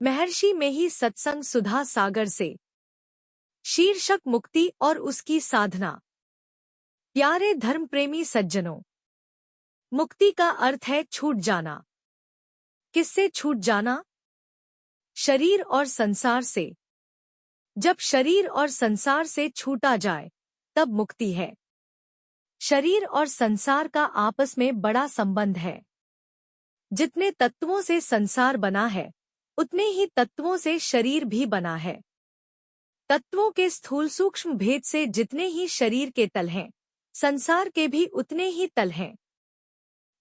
महर्षि में ही सत्संग सुधा सागर से। शीर्षक मुक्ति और उसकी साधना। प्यारे धर्म प्रेमी सज्जनों, मुक्ति का अर्थ है छूट जाना। किससे छूट जाना? शरीर और संसार से। जब शरीर और संसार से छूटा जाए तब मुक्ति है। शरीर और संसार का आपस में बड़ा संबंध है। जितने तत्वों से संसार बना है उतने ही तत्वों से शरीर भी बना है। तत्वों के स्थूल सूक्ष्म भेद से जितने ही शरीर के तल हैं, संसार के भी उतने ही तल हैं।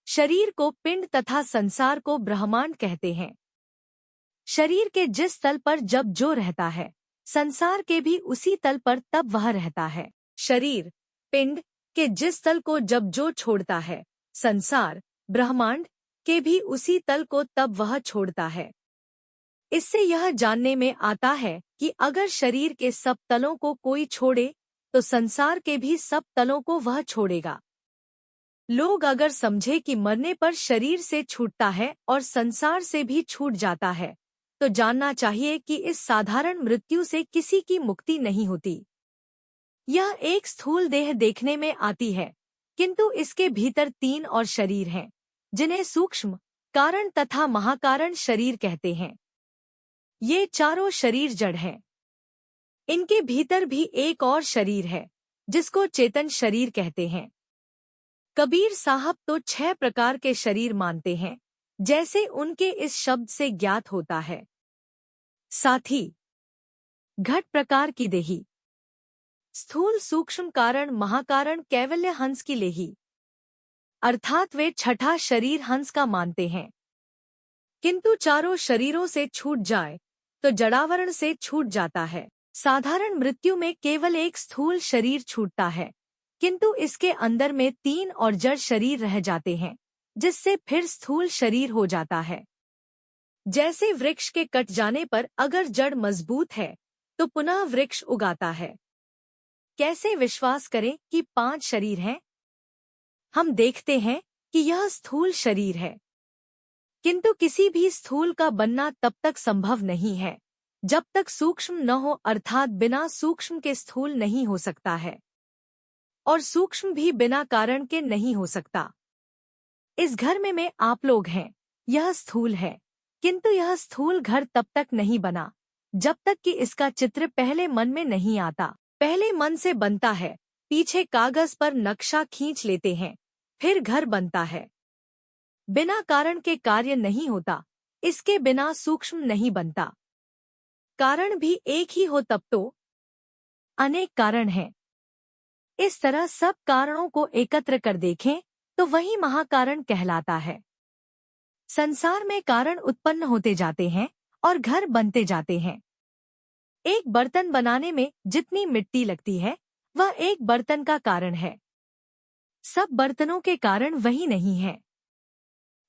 शरीर को पिंड तथा संसार को ब्रह्मांड कहते हैं। शरीर के जिस तल पर जब जो रहता है, संसार के भी उसी तल पर तब वह रहता है। शरीर पिंड के जिस तल को जब जो छोड़ता है, संसार ब्रह्मांड के भी उसी तल को तब वह छोड़ता है। इससे यह जानने में आता है कि अगर शरीर के सब तलों को कोई छोड़े तो संसार के भी सब तलों को वह छोड़ेगा। लोग अगर समझे कि मरने पर शरीर से छूटता है और संसार से भी छूट जाता है, तो जानना चाहिए कि इस साधारण मृत्यु से किसी की मुक्ति नहीं होती। यह एक स्थूल देह देखने में आती है, किंतु इसके भीतर 3 और शरीर हैं, जिन्हें सूक्ष्म कारण तथा महाकारण शरीर कहते हैं। ये चारों शरीर जड़ हैं। इनके भीतर भी एक और शरीर है, जिसको चेतन शरीर कहते हैं। कबीर साहब तो 6 प्रकार के शरीर मानते हैं, जैसे उनके इस शब्द से ज्ञात होता है। साथी, घट प्रकार की देही, स्थूल सूक्ष्म कारण महाकारण कैवल्य हंस की लेही, अर्थात वे छठा शरीर हंस का मानते हैं। किंतु चारों शरीरों से छूट जाए तो जड़ावरण से छूट जाता है। साधारण मृत्यु में केवल एक स्थूल शरीर छूटता है, किंतु इसके अंदर में 3 और जड़ शरीर रह जाते हैं, जिससे फिर स्थूल शरीर हो जाता है। जैसे वृक्ष के कट जाने पर अगर जड़ मजबूत है तो पुनः वृक्ष उगाता है। कैसे विश्वास करें कि 5 शरीर हैं? हम देखते हैं कि यह स्थूल शरीर है, किंतु किसी भी स्थूल का बनना तब तक संभव नहीं है जब तक सूक्ष्म न हो, अर्थात बिना सूक्ष्म के स्थूल नहीं हो सकता है, और सूक्ष्म भी बिना कारण के नहीं हो सकता। इस घर में आप लोग हैं, यह स्थूल है, किंतु यह स्थूल घर तब तक नहीं बना जब तक कि इसका चित्र पहले मन में नहीं आता। पहले मन से बनता है, पीछे कागज पर नक्शा खींच लेते हैं, फिर घर बनता है। बिना कारण के कार्य नहीं होता, इसके बिना सूक्ष्म नहीं बनता। कारण भी एक ही हो तब तो अनेक कारण हैं। इस तरह सब कारणों को एकत्र कर देखें तो वही महाकारण कहलाता है। संसार में कारण उत्पन्न होते जाते हैं और घर बनते जाते हैं। एक बर्तन बनाने में जितनी मिट्टी लगती है वह एक बर्तन का कारण है। सब बर्तनों के कारण वही नहीं है।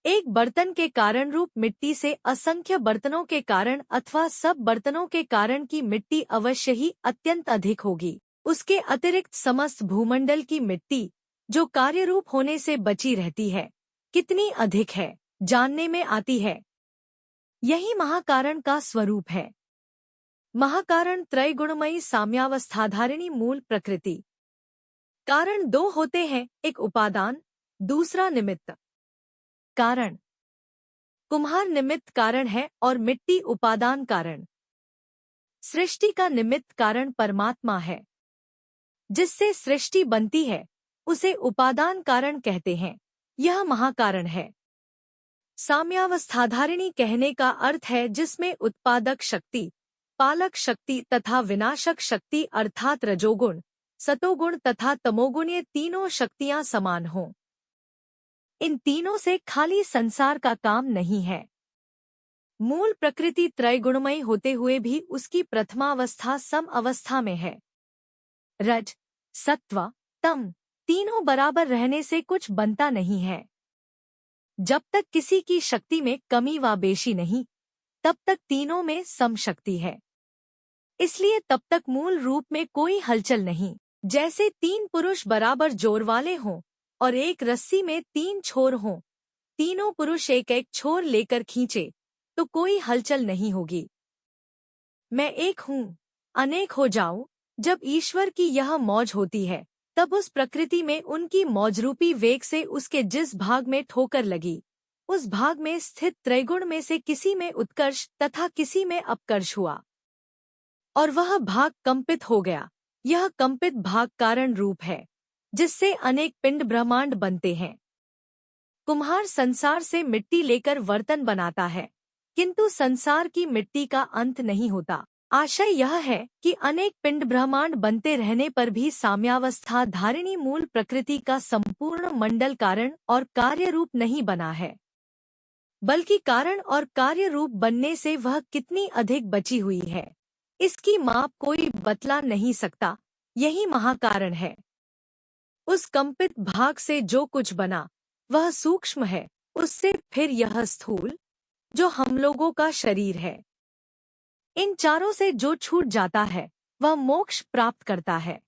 एक बर्तन के कारण रूप मिट्टी से असंख्य बर्तनों के कारण अथवा सब बर्तनों के कारण की मिट्टी अवश्य ही अत्यंत अधिक होगी। उसके अतिरिक्त समस्त भूमंडल की मिट्टी जो कार्यरूप होने से बची रहती है, कितनी अधिक है जानने में आती है। यही महाकारण का स्वरूप है। महाकारण त्रैगुणमयी साम्यावस्थाधारिणी मूल प्रकृति। कारण 2 होते हैं, एक उपादान, दूसरा निमित्त। कारण कुम्हार निमित्त कारण है और मिट्टी उपादान कारण। सृष्टि का निमित्त कारण परमात्मा है। जिससे सृष्टि बनती है उसे उपादान कारण कहते हैं, यह महाकारण है। साम्यावस्थाधारिणी कहने का अर्थ है जिसमें उत्पादक शक्ति, पालक शक्ति तथा विनाशक शक्ति अर्थात रजोगुण, सतोगुण तथा तमोगुण ये तीनों शक्तियां समान हों। इन तीनों से खाली संसार का काम नहीं है। मूल प्रकृति त्रैगुणमयी होते हुए भी उसकी प्रथमावस्था सम अवस्था में है। रज, सत्व, तम तीनों बराबर रहने से कुछ बनता नहीं है। जब तक किसी की शक्ति में कमी व बेशी नहीं, तब तक तीनों में सम शक्ति है। इसलिए तब तक मूल रूप में कोई हलचल नहीं। जैसे 3 पुरुष बराबर जोर वाले हों और एक रस्सी में 3 छोर हों, तीनों पुरुष एक एक छोर लेकर खींचे तो कोई हलचल नहीं होगी। मैं एक हूँ, अनेक हो जाऊं। जब ईश्वर की यह मौज होती है, तब उस प्रकृति में उनकी मौजरूपी वेग से उसके जिस भाग में ठोकर लगी, उस भाग में स्थित त्रैगुण में से किसी में उत्कर्ष तथा किसी में अपकर्ष हुआ, और वह भाग कंपित हो गया। यह कंपित भाग कारण रूप है, जिससे अनेक पिंड ब्रह्मांड बनते हैं। कुम्हार संसार से मिट्टी लेकर बर्तन बनाता है, किंतु संसार की मिट्टी का अंत नहीं होता। आशय यह है कि अनेक पिंड ब्रह्मांड बनते रहने पर भी साम्यावस्था धारिणी मूल प्रकृति का संपूर्ण मंडल कारण और कार्य रूप नहीं बना है, बल्कि कारण और कार्य रूप बनने से वह कितनी अधिक बची हुई है, इसकी माप कोई बतला नहीं सकता। यही महाकारण है। उस कंपित भाग से जो कुछ बना वह सूक्ष्म है, उससे फिर यह स्थूल जो हम लोगों का शरीर है। इन चारों से जो छूट जाता है वह मोक्ष प्राप्त करता है।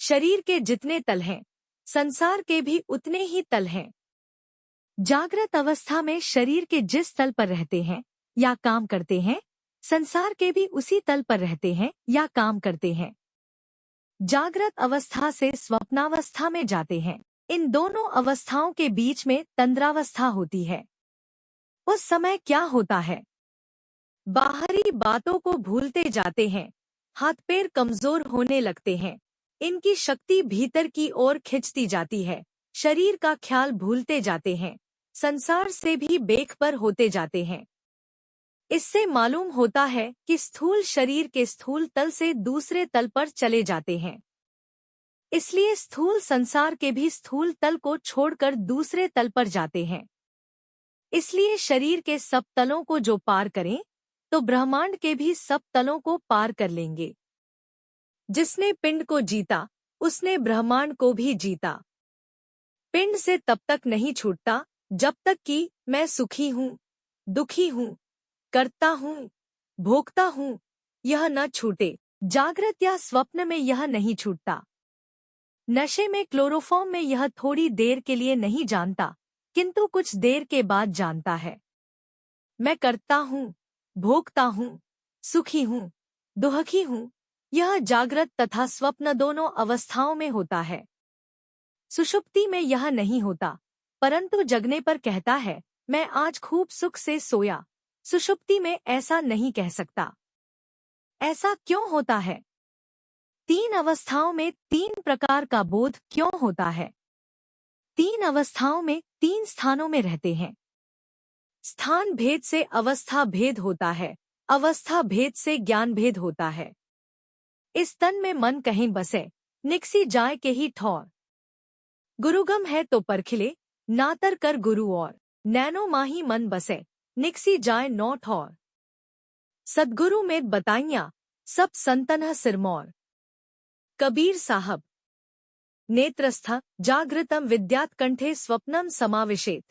शरीर के जितने तल हैं, संसार के भी उतने ही तल हैं। जागृत अवस्था में शरीर के जिस तल पर रहते हैं या काम करते हैं, संसार के भी उसी तल पर रहते हैं या काम करते हैं। जागृत अवस्था से स्वप्नावस्था में जाते हैं। इन दोनों अवस्थाओं के बीच में तंद्रावस्था होती है। उस समय क्या होता है? बाहरी बातों को भूलते जाते हैं, हाथ पैर कमजोर होने लगते हैं, इनकी शक्ति भीतर की ओर खिंचती जाती है, शरीर का ख्याल भूलते जाते हैं, संसार से भी बेखबर होते जाते हैं। इससे मालूम होता है कि स्थूल शरीर के स्थूल तल से दूसरे तल पर चले जाते हैं। इसलिए स्थूल संसार के भी स्थूल तल को छोड़कर दूसरे तल पर जाते हैं। इसलिए शरीर के सब तलों को जो पार करें, तो ब्रह्मांड के भी सब तलों को पार कर लेंगे। जिसने पिंड को जीता, उसने ब्रह्मांड को भी जीता। पिंड से तब तक नहीं छूटता जब तक कि मैं सुखी हूँ, दुखी हूँ, करता हूँ, भोगता हूँ, यह न छूटे। जागृत या स्वप्न में यह नहीं छूटता। नशे में, क्लोरोफॉर्म में यह थोड़ी देर के लिए नहीं जानता, किंतु कुछ देर के बाद जानता है। मैं करता हूँ, भोगता हूँ, सुखी हूँ, दुखी हूँ। यह जागृत तथा स्वप्न दोनों अवस्थाओं में होता है। सुषुप्ति में यह नहीं होता, परंतु जगने पर कहता है, मैं आज खूब सुख से सोया। सुषुप्ति में ऐसा नहीं कह सकता। ऐसा क्यों होता है? तीन अवस्थाओं में तीन प्रकार का बोध क्यों होता है? तीन अवस्थाओं में तीन स्थानों में रहते हैं। स्थान भेद से अवस्था भेद होता है, अवस्था भेद से ज्ञान भेद होता है। इस तन में मन कहीं बसे, निकसी जाए के ही ठौर। गुरुगम है तो परखिले, नातर कर गुरु और। नैनो माही मन बसे, निकसी जाए नौ ठौर। सदगुरु में बताइया, सब संतन सिरमौर। कबीर साहब। नेत्रस्थ जागृतम विद्यात् कंठे स्वप्नम समाविशेत।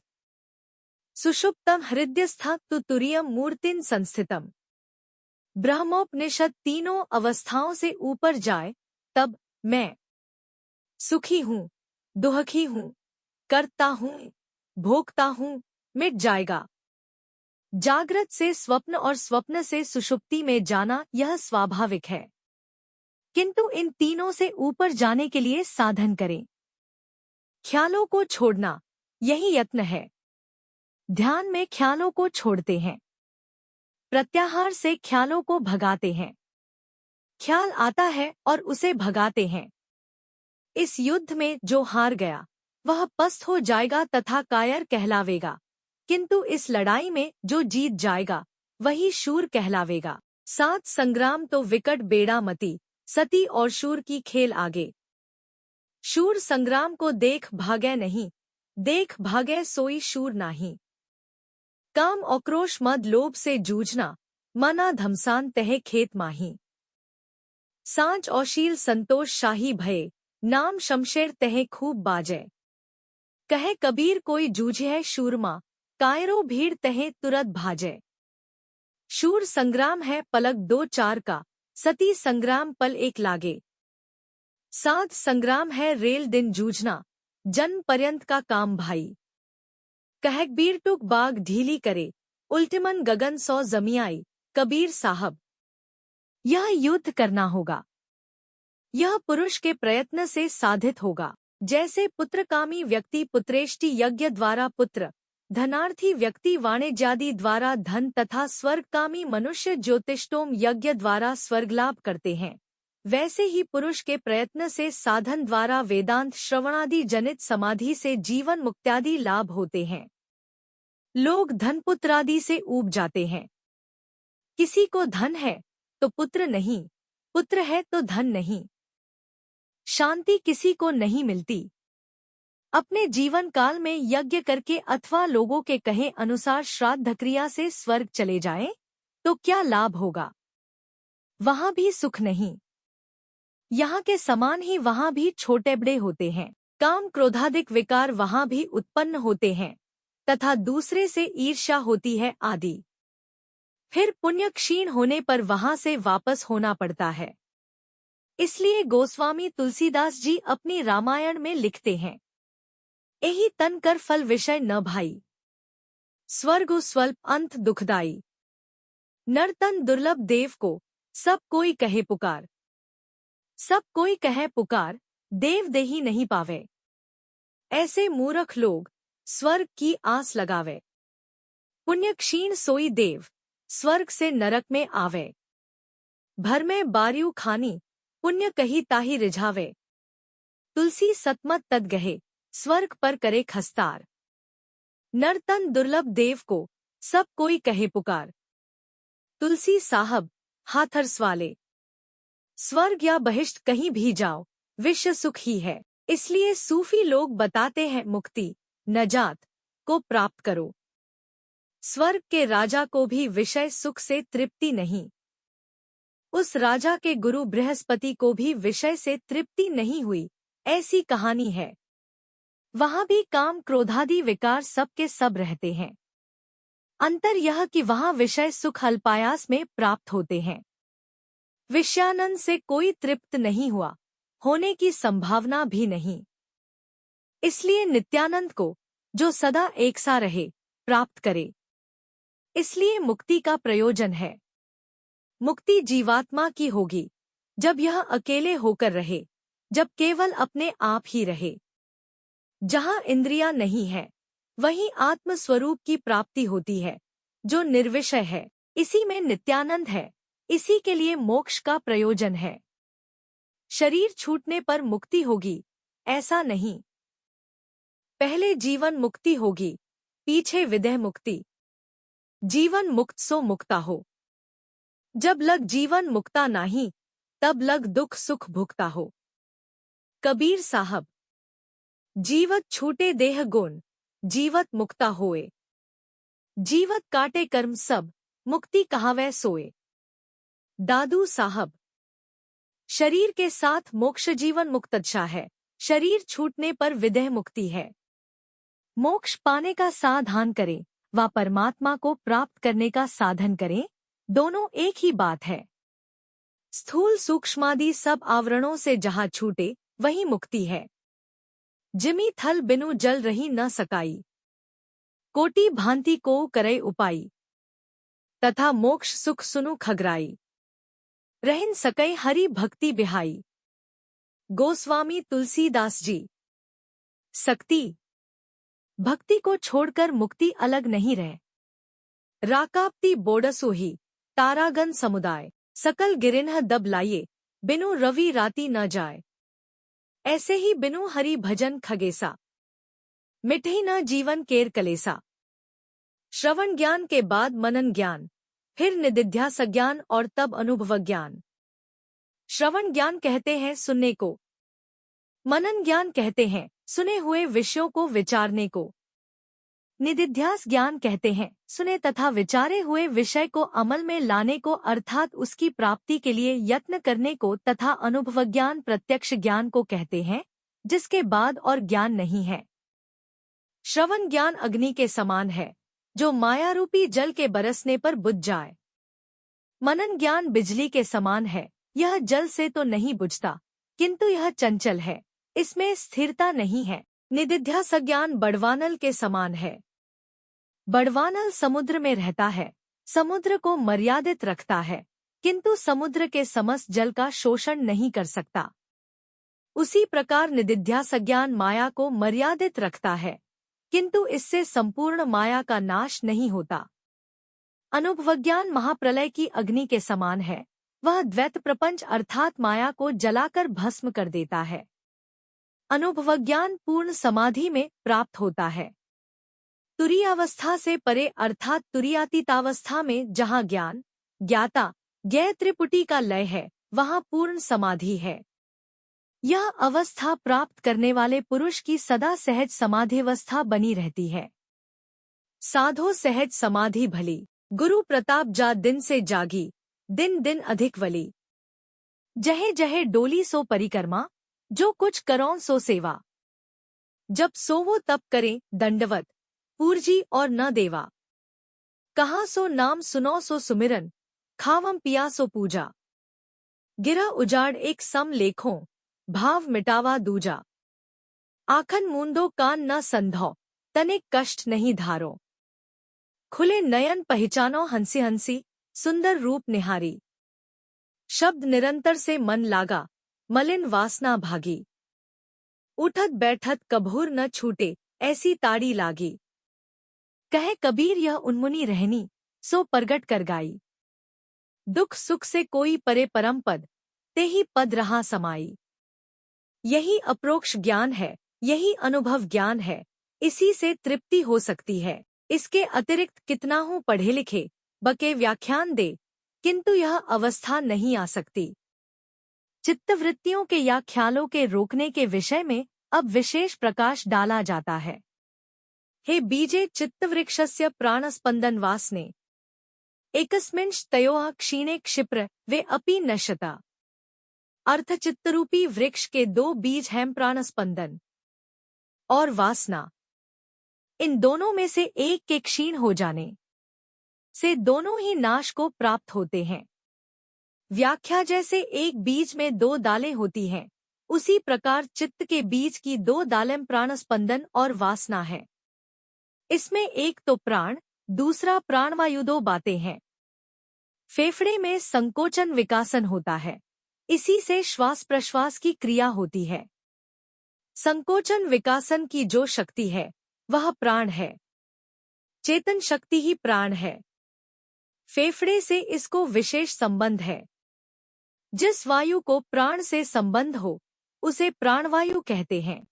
सुषुप्तम हृदयस्थ तु तुरीयम मूर्तिन संस्थितम। ब्रह्मोपनिषद तीनों अवस्थाओं से ऊपर जाए, तब मैं सुखी हूँ, दुखी हूँ, करता हूँ, भोगता हूँ, मिट जाएगा। जागृत से स्वप्न और स्वप्न से सुषुप्ति में जाना यह स्वाभाविक है, किंतु इन तीनों से ऊपर जाने के लिए साधन करें। ख्यालों को छोड़ना, यही यत्न है। ध्यान में ख्यालों को छोड़ते हैं, प्रत्याहार से ख्यालों को भगाते हैं। ख्याल आता है और उसे भगाते हैं। इस युद्ध में जो हार गया वह पस्त हो जाएगा तथा कायर कहलावेगा, किंतु इस लड़ाई में जो जीत जाएगा वही शूर कहलावेगा। सात संग्राम तो विकट बेड़ा मती, सती और शूर की खेल आगे। शूर संग्राम को देख भागे नहीं, देख भागे सोई शूर नाही। काम आक्रोश मद लोभ से जूझना, मना धमसान तहे खेत माही। सांच औशील संतोष शाही भये, नाम शमशेर तहे खूब बाजे। कहे कबीर कोई जूझे शूरमा, कायरो भीड़ तहे तुरत भाजे। शूर संग्राम है पलक दो चार का, सती संग्राम पल एक लागे। साध संग्राम है रेल दिन जूझना, जन्म पर्यंत का काम भाई। कहकबीर टुक बाग ढीली करे, उल्टिमन गगन सौ जमियाई, कबीर साहब। यह युद्ध करना होगा। यह पुरुष के प्रयत्न से साधित होगा। जैसे पुत्रकामी व्यक्ति पुत्रेष्टि यज्ञ द्वारा पुत्र, धनार्थी व्यक्ति वाणिज्यादि द्वारा धन तथा स्वर्गकामी मनुष्य ज्योतिष्टोम यज्ञ द्वारा स्वर्गलाभ करते हैं, वैसे ही पुरुष के प्रयत्न से साधन द्वारा वेदांत श्रवणादि जनित समाधि से जीवन मुक्त्यादि लाभ होते हैं। लोग धन पुत्रादि से ऊब जाते हैं। किसी को धन है तो पुत्र नहीं, पुत्र है तो धन नहीं। शांति किसी को नहीं मिलती। अपने जीवन काल में यज्ञ करके अथवा लोगों के कहे अनुसार श्राद्ध क्रिया से स्वर्ग चले जाएं, तो क्या लाभ होगा? वहां भी सुख नहीं। यहाँ के समान ही वहां भी छोटे बड़े होते हैं। काम क्रोधादिक विकार वहां भी उत्पन्न होते हैं तथा दूसरे से ईर्ष्या होती है आदि। फिर पुण्य क्षीण होने पर वहां से वापस होना पड़ता है। इसलिए गोस्वामी तुलसीदास जी अपनी रामायण में लिखते हैं, यही तन कर फल विषय न भाई, स्वर्ग स्वल्प अंत दुखदाई। नरतन दुर्लभ देव को सब कोई कहे पुकार, सब कोई कहे पुकार, देव देही नहीं पावे। ऐसे मूर्ख लोग स्वर्ग की आस लगावे। पुण्य क्षीण सोई देव, स्वर्ग से नरक में आवे। भर में बारियू खानी, पुण्य कही ताही रिझावे। तुलसी सतमत तद गहे, स्वर्ग पर करे खस्तार। नरतन दुर्लभ देव को सब कोई कहे पुकार, तुलसी साहब हाथरस वाले। स्वर्ग या बहिष्ट कहीं भी जाओ, विश्व सुख ही है। इसलिए सूफी लोग बताते हैं मुक्ति, नजात को प्राप्त करो। स्वर्ग के राजा को भी विषय सुख से तृप्ति नहीं। उस राजा के गुरु बृहस्पति को भी विषय से तृप्ति नहीं हुई, ऐसी कहानी है। वहां भी काम क्रोधादि विकार सब के सब रहते हैं। अंतर यह कि वहां विषय सुख अल्पायास में प्राप्त होते हैं। विषयानंद से कोई तृप्त नहीं हुआ, होने की संभावना भी नहीं। इसलिए नित्यानंद को, जो सदा एक सा रहे, प्राप्त करे। इसलिए मुक्ति का प्रयोजन है। मुक्ति जीवात्मा की होगी जब यह अकेले होकर रहे, जब केवल अपने आप ही रहे। जहाँ इंद्रियां नहीं है, वहीं आत्म स्वरूप की प्राप्ति होती है, जो निर्विषय है। इसी में नित्यानंद है। इसी के लिए मोक्ष का प्रयोजन है। शरीर छूटने पर मुक्ति होगी, ऐसा नहीं। पहले जीवन मुक्ति होगी, पीछे विदेह मुक्ति। जीवन मुक्त सो मुक्ता हो। जब लग जीवन मुक्ता नाही, तब लग दुख सुख भुगता हो। कबीर साहब। जीवत छूटे देह गुण, जीवत मुक्ता होए। जीवत काटे कर्म सब, मुक्ति कहावै सोए। दादू साहब। शरीर के साथ मोक्ष जीवन मुक्तदशा है। शरीर छूटने पर विदेह मुक्ति है। मोक्ष पाने का साधन करें व परमात्मा को प्राप्त करने का साधन करें, दोनों एक ही बात है। स्थूल सूक्ष्मादि सब आवरणों से जहाँ छूटे वही मुक्ति है। जिमी थल बिनु जल रही न सकाई, कोटि भांति को करे उपाई। तथा मोक्ष सुख सुनु खगराई, रहन सकई हरि भक्ति बिहाई। गोस्वामी तुलसीदास जी। शक्ति भक्ति को छोड़कर मुक्ति अलग नहीं रहे। राकाप्ति बोडसोही, तारागन समुदाय। सकल गिरिन्ह दब लाइए, बिनु रवि राति न जाए। ऐसे ही बिनु हरि भजन खगेसा, मिठही न जीवन केर कलेसा। श्रवण ज्ञान के बाद मनन ज्ञान, फिर निदिध्यास ज्ञान और तब अनुभव ज्ञान। श्रवण ज्ञान कहते हैं सुनने को, मनन ज्ञान कहते हैं सुने हुए विषयों को विचारने को। निदिध्यास ज्ञान कहते हैं सुने तथा विचारे हुए विषय को अमल में लाने को, अर्थात उसकी प्राप्ति के लिए यत्न करने को। तथा अनुभव ज्ञान प्रत्यक्ष ज्ञान को कहते हैं, जिसके बाद और ज्ञान नहीं है। श्रवण ज्ञान अग्नि के समान है, जो मायारूपी जल के बरसने पर बुझ जाए। मनन ज्ञान बिजली के समान है, यह जल से तो नहीं बुझता, किंतु यह चंचल है, इसमें स्थिरता नहीं है। निदिध्यास ज्ञान बड़वानल के समान है, बड़वानल समुद्र में रहता है, समुद्र को मर्यादित रखता है, किंतु समुद्र के समस्त जल का शोषण नहीं कर सकता। उसी प्रकार निदिध्यासज्ञान माया को मर्यादित रखता है, किंतु इससे संपूर्ण माया का नाश नहीं होता। अनुभवज्ञान महाप्रलय की अग्नि के समान है, वह द्वैत प्रपंच अर्थात माया को जलाकर भस्म कर देता है। अनुभवज्ञान पूर्ण समाधि में प्राप्त होता है। तुरीयावस्था से परे अर्थात तुरीयातीतावस्था में जहाँ ज्ञान, ज्ञाता, ज्ञेय त्रिपुटी का लय है, वहाँ पूर्ण समाधि है। यह अवस्था प्राप्त करने वाले पुरुष की सदा सहज समाधिवस्था बनी रहती है। साधो सहज समाधि भली, गुरु प्रताप जा दिन से जागी, दिन दिन अधिक वली। जहे जहे डोली सो परिक्रमा, जो कुछ करों सो सेवा। जब सोवो तप करें दंडवत, पूर्जी और न देवा। कहाँ सो नाम सुनो सो सुमिरन, खावम पिया सो पूजा। गिरा उजाड़ एक सम लेखों, भाव मिटावा दूजा। आखन मूंदो कान न संधो, तनिक कष्ट नहीं धारो। खुले नयन पहचानो हंसी हंसी, सुंदर रूप निहारी। शब्द निरंतर से मन लागा, मलिन वासना भागी। उठत बैठत कभूर न छूटे, ऐसी ताड़ी लागी। कहे कबीर यह उन्मुनी रहनी, सो परगट कर गाई। दुख सुख से कोई परे परम पद, ते ही पद रहा समाई। यही अप्रोक्ष ज्ञान है, यही अनुभव ज्ञान है, इसी से तृप्ति हो सकती है। इसके अतिरिक्त कितना हूँ पढ़े लिखे, बके व्याख्यान दे, किंतु यह अवस्था नहीं आ सकती। चित्तवृत्तियों के या ख्यालों के रोकने के विषय में अब विशेष प्रकाश डाला जाता है। हे बीजे चित्तवृक्षस्य प्राणस्पंदन वासने, एकस्मिंश तयोः क्षीणे क्षिप्र वे अपि नश्यता। अर्थचित्तरूपी वृक्ष के दो बीज हैं, प्राणस्पंदन और वासना। इन दोनों में से एक के क्षीण हो जाने से दोनों ही नाश को प्राप्त होते हैं। व्याख्या जैसे एक बीज में दो दालें होती हैं, उसी प्रकार चित्त के बीज की दो दालें प्राणस्पंदन और वासना है। इसमें एक तो प्राण, दूसरा प्राणवायु, दो बातें हैं। फेफड़े में संकोचन विकासन होता है, इसी से श्वास प्रश्वास की क्रिया होती है। संकोचन विकासन की जो शक्ति है वह प्राण है। चेतन शक्ति ही प्राण है। फेफड़े से इसको विशेष संबंध है। जिस वायु को प्राण से संबंध हो उसे प्राणवायु कहते हैं।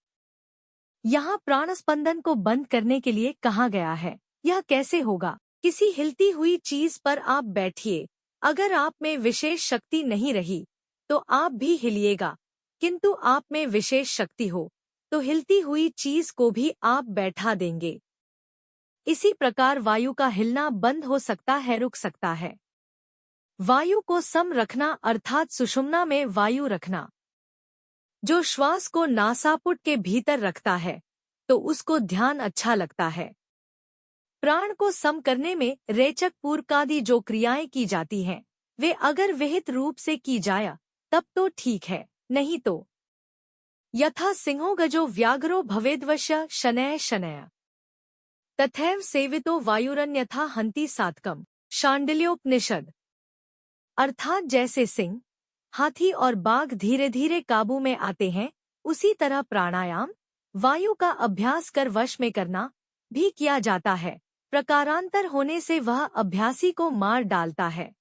यहाँ प्राणस्पंदन को बंद करने के लिए कहा गया है। यह कैसे होगा? किसी हिलती हुई चीज पर आप बैठिए, अगर आप में विशेष शक्ति नहीं रही तो आप भी हिलिएगा, किंतु आप में विशेष शक्ति हो तो हिलती हुई चीज को भी आप बैठा देंगे। इसी प्रकार वायु का हिलना बंद हो सकता है, रुक सकता है। वायु को सम रखना अर्थात सुषुम्ना में वायु रखना। जो श्वास को नासापुट के भीतर रखता है तो उसको ध्यान अच्छा लगता है। प्राण को सम करने में रेचक पूर्वकादि जो क्रियाएं की जाती हैं, वे अगर विहित रूप से की जाए तब तो ठीक है, नहीं तो यथा सिंहो गजो व्याघ्रो भवेद्वश्य शनय शनय तथैव सेवितो वायुरन्यथा हंति सात्कम। शांडिल्योपनिषद। अर्थात जैसे सिंह, हाथी और बाघ धीरे धीरे काबू में आते हैं, उसी तरह प्राणायाम वायु का अभ्यास कर वश में करना भी किया जाता है। प्रकारांतर होने से वह अभ्यासी को मार डालता है।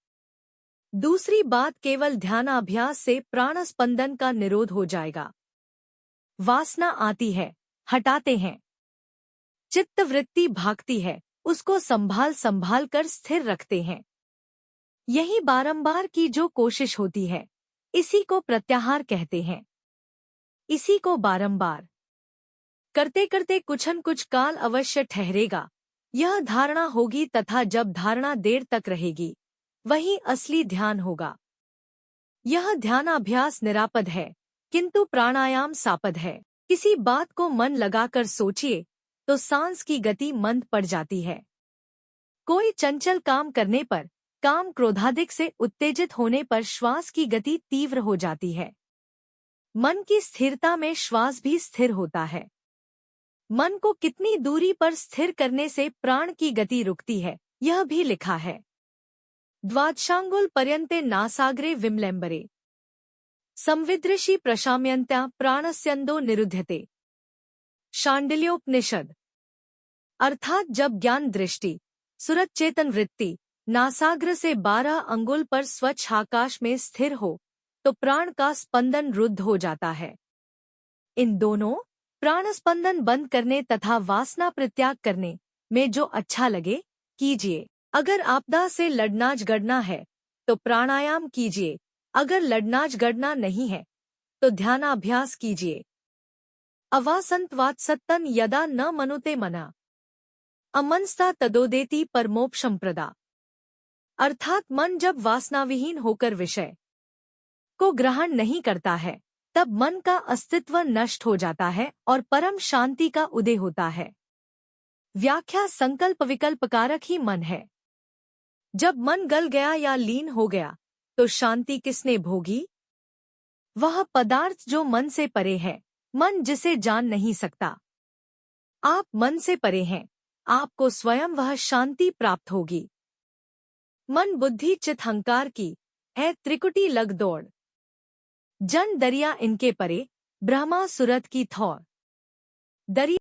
दूसरी बात, केवल ध्यानाभ्यास से प्राणस्पंदन का निरोध हो जाएगा। वासना आती है, हटाते हैं। चित्तवृत्ति भागती है, उसको संभाल संभाल कर स्थिर रखते हैं। यही बारंबार की जो कोशिश होती है, इसी को प्रत्याहार कहते हैं। इसी को बारंबार करते करते कुछन कुछ काल अवश्य ठहरेगा, यह धारणा होगी, तथा जब धारणा देर तक रहेगी वही असली ध्यान होगा। यह ध्यानाभ्यास निरापद है, किंतु प्राणायाम सापद है। किसी बात को मन लगाकर सोचिए तो सांस की गति मंद पड़ जाती है। कोई चंचल काम करने पर, काम क्रोधाधिक से उत्तेजित होने पर श्वास की गति तीव्र हो जाती है। मन की स्थिरता में श्वास भी स्थिर होता है। मन को कितनी दूरी पर स्थिर करने से प्राण की गति रुकती है, यह भी लिखा है। द्वादशांगुल पर्यन्ते नासाग्रे विमलेम्बरे संविदृशि प्रशाम्यन्त्या प्राणस्यन्दो निरुध्यते। शाण्डिल्योपनिषद। अर्थात जब ज्ञान दृष्टि सुरत चेतन वृत्ति नासाग्र से 12 अंगुल पर स्वच्छ आकाश में स्थिर हो तो प्राण का स्पंदन रुद्ध हो जाता है। इन दोनों प्राण स्पंदन बंद करने तथा वासना परित्याग करने में जो अच्छा लगे कीजिए। अगर आपदा से लड़नाज गड़ना है तो प्राणायाम कीजिए, अगर लड़नाज गड़ना नहीं है तो ध्यानाभ्यास कीजिए। अवासंतवात्सत्तन यदा न मनुते मना अमनस्ता तदोदेति परमोक्षम प्रदा। अर्थात मन जब वासनाविहीन होकर विषय को ग्रहण नहीं करता है तब मन का अस्तित्व नष्ट हो जाता है और परम शांति का उदय होता है। व्याख्या संकल्प विकल्प कारक ही मन है। जब मन गल गया या लीन हो गया तो शांति किसने भोगी? वह पदार्थ जो मन से परे है, मन जिसे जान नहीं सकता। आप मन से परे हैं, आपको स्वयं वह शांति प्राप्त होगी। मन बुद्धि चित हंकार की है त्रिकुटी लग दौड़, जन दरिया इनके परे ब्रह्मा सुरत की थौर। दरिया